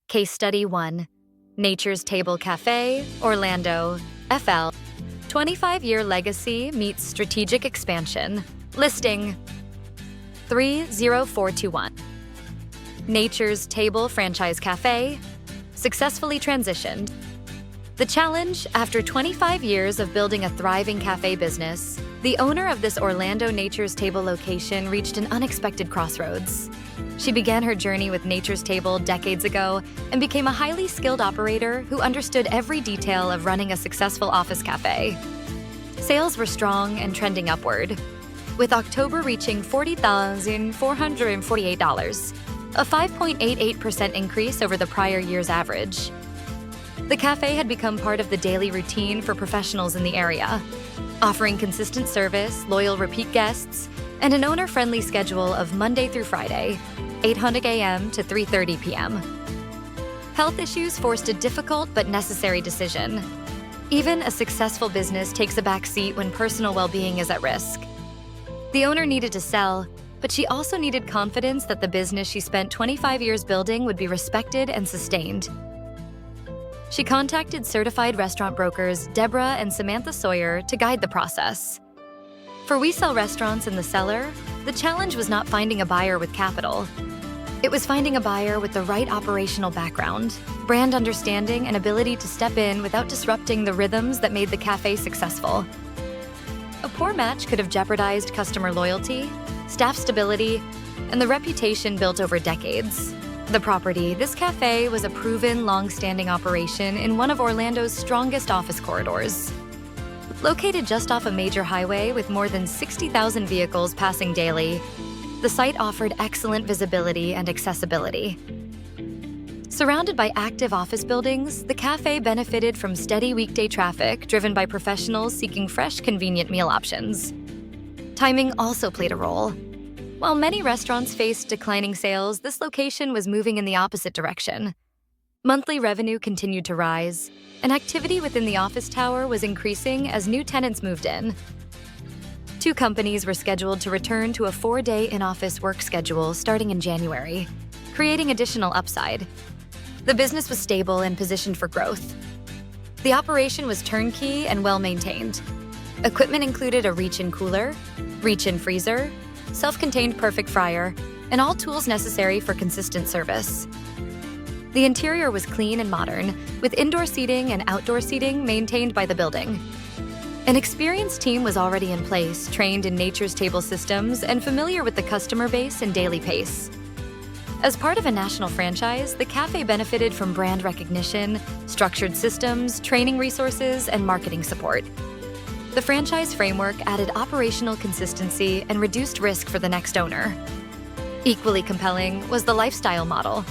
Case Study 1. Nature's Table Café, Orlando, FL. 25-year legacy meets strategic expansion. Listing 30421. Nature's Table Franchise Café successfully transitioned. The challenge: after 25 years of building a thriving cafe business, the owner of this Orlando Nature's Table location reached an unexpected crossroads. She began her journey with Nature's Table decades ago and became a highly skilled operator who understood every detail of running a successful office cafe. Sales were strong and trending upward, with October reaching $40,448, a 5.88% increase over the prior year's average. The cafe had become part of the daily routine for professionals in the area, offering consistent service, loyal repeat guests, and an owner-friendly schedule of Monday through Friday, 8:00 a.m. to 3:30 p.m. Health issues forced a difficult but necessary decision. Even a successful business takes a back seat when personal well-being is at risk. The owner needed to sell, but she also needed confidence that the business she spent 25 years building would be respected and sustained. She contacted certified restaurant brokers Deborah and Samantha Sawyer to guide the process. For We Sell Restaurants and the Seller, the challenge was not finding a buyer with capital. It was finding a buyer with the right operational background, brand understanding, and ability to step in without disrupting the rhythms that made the cafe successful. A poor match could have jeopardized customer loyalty, staff stability, and the reputation built over decades. The property, this cafe, was a proven, long-standing operation in one of Orlando's strongest office corridors. Located just off a major highway with more than 60,000 vehicles passing daily, the site offered excellent visibility and accessibility. Surrounded by active office buildings, the cafe benefited from steady weekday traffic driven by professionals seeking fresh, convenient meal options. Timing also played a role. While many restaurants faced declining sales, this location was moving in the opposite direction. Monthly revenue continued to rise, and activity within the office tower was increasing as new tenants moved in. 2 companies were scheduled to return to a 4-day in-office work schedule starting in January, creating additional upside. The business was stable and positioned for growth. The operation was turnkey and well-maintained. Equipment included a reach-in cooler, reach-in freezer, self-contained perfect fryer, and all tools necessary for consistent service. The interior was clean and modern, with indoor seating and outdoor seating maintained by the building. An experienced team was already in place, trained in Nature's Table systems and familiar with the customer base and daily pace. As part of a national franchise, the cafe benefited from brand recognition, structured systems, training resources, and marketing support. The franchise framework added operational consistency and reduced risk for the next owner. Equally compelling was the lifestyle model.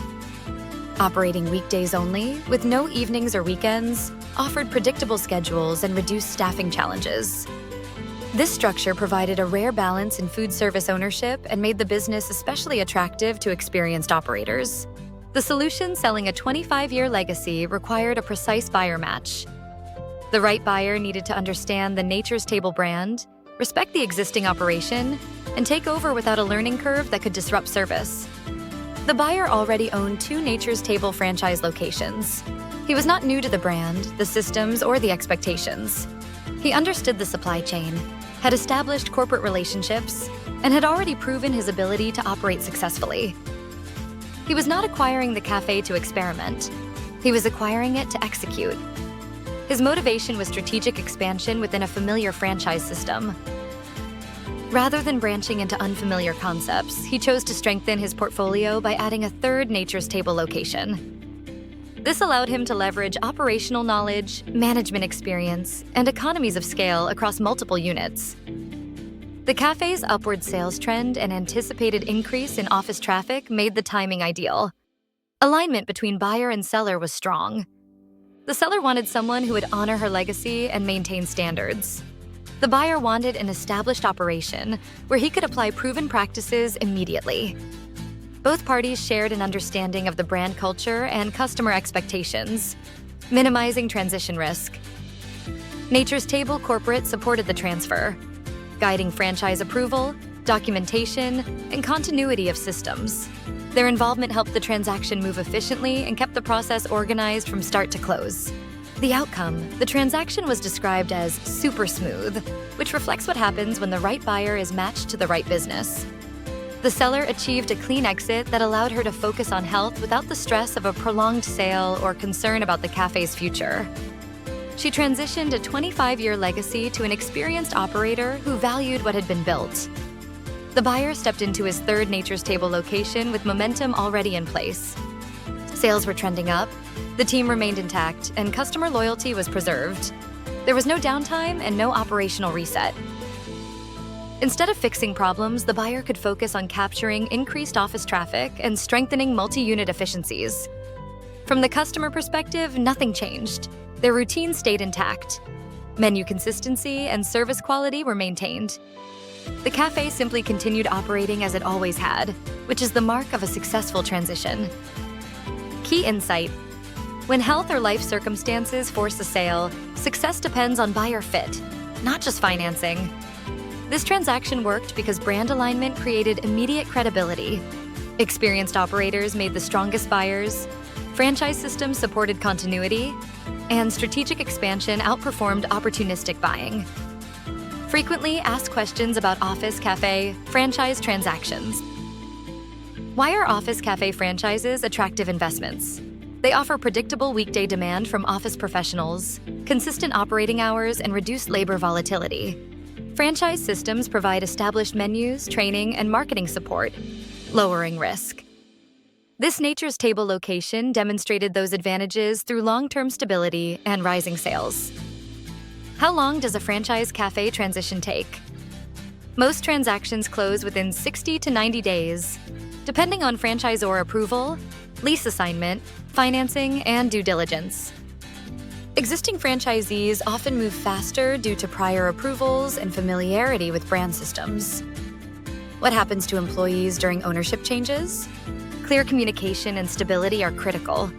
Operating weekdays only, with no evenings or weekends, offered predictable schedules and reduced staffing challenges. This structure provided a rare balance in food service ownership and made the business especially attractive to experienced operators. The solution, selling a 25-year legacy, required a precise buyer match. The right buyer needed to understand the Nature's Table brand, respect the existing operation, and take over without a learning curve that could disrupt service. The buyer already owned 2 Nature's Table franchise locations. He was not new to the brand, the systems, or the expectations. He understood the supply chain, had established corporate relationships, and had already proven his ability to operate successfully. He was not acquiring the cafe to experiment. He was acquiring it to execute. His motivation was strategic expansion within a familiar franchise system. Rather than branching into unfamiliar concepts, he chose to strengthen his portfolio by adding a 3rd Nature's Table location. This allowed him to leverage operational knowledge, management experience, and economies of scale across multiple units. The cafe's upward sales trend and anticipated increase in office traffic made the timing ideal. Alignment between buyer and seller was strong. The seller wanted someone who would honor her legacy and maintain standards. The buyer wanted an established operation where he could apply proven practices immediately. Both parties shared an understanding of the brand culture and customer expectations, minimizing transition risk. Nature's Table Corporate supported the transfer, guiding franchise approval, documentation, and continuity of systems. Their involvement helped the transaction move efficiently and kept the process organized from start to close. The outcome, the transaction was described as super smooth, which reflects what happens when the right buyer is matched to the right business. The seller achieved a clean exit that allowed her to focus on health without the stress of a prolonged sale or concern about the cafe's future. She transitioned a 25-year legacy to an experienced operator who valued what had been built. The buyer stepped into his third Nature's Table location with momentum already in place. Sales were trending up, the team remained intact, and customer loyalty was preserved. There was no downtime and no operational reset. Instead of fixing problems, the buyer could focus on capturing increased office traffic and strengthening multi-unit efficiencies. From the customer perspective, nothing changed. Their routine stayed intact. Menu consistency and service quality were maintained. The cafe simply continued operating as it always had, which is the mark of a successful transition. Key insight: when health or life circumstances force a sale, success depends on buyer fit, not just financing. This transaction worked because brand alignment created immediate credibility. Experienced operators made the strongest buyers, franchise systems supported continuity, and strategic expansion outperformed opportunistic buying. Frequently asked questions about office cafe franchise transactions. Why are office cafe franchises attractive investments? They offer predictable weekday demand from office professionals, consistent operating hours, and reduced labor volatility. Franchise systems provide established menus, training, and marketing support, lowering risk. This Nature's Table location demonstrated those advantages through long-term stability and rising sales. How long does a franchise cafe transition take? Most transactions close within 60 to 90 days, depending on franchisor approval, lease assignment, financing, and due diligence. Existing franchisees often move faster due to prior approvals and familiarity with brand systems. What happens to employees during ownership changes? Clear communication and stability are critical.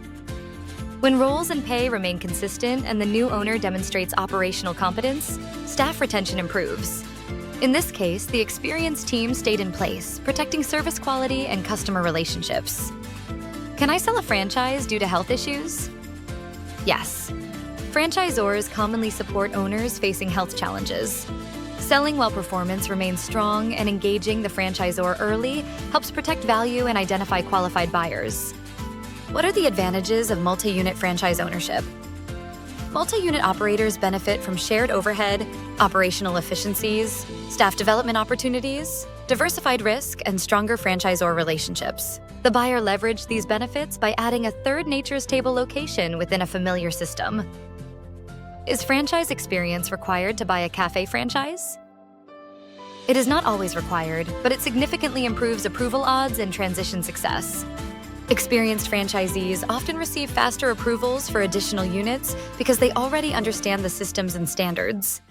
When roles and pay remain consistent and the new owner demonstrates operational competence, staff retention improves. In this case, the experienced team stayed in place, protecting service quality and customer relationships. Can I sell a franchise due to health issues? Yes. Franchisors commonly support owners facing health challenges. Selling while performance remains strong and engaging the franchisor early helps protect value and identify qualified buyers. What are the advantages of multi-unit franchise ownership? Multi-unit operators benefit from shared overhead, operational efficiencies, staff development opportunities, diversified risk, and stronger franchisor relationships. The buyer leveraged these benefits by adding a third Nature's Table location within a familiar system. Is franchise experience required to buy a cafe franchise? It is not always required, but it significantly improves approval odds and transition success. Experienced franchisees often receive faster approvals for additional units because they already understand the systems and standards.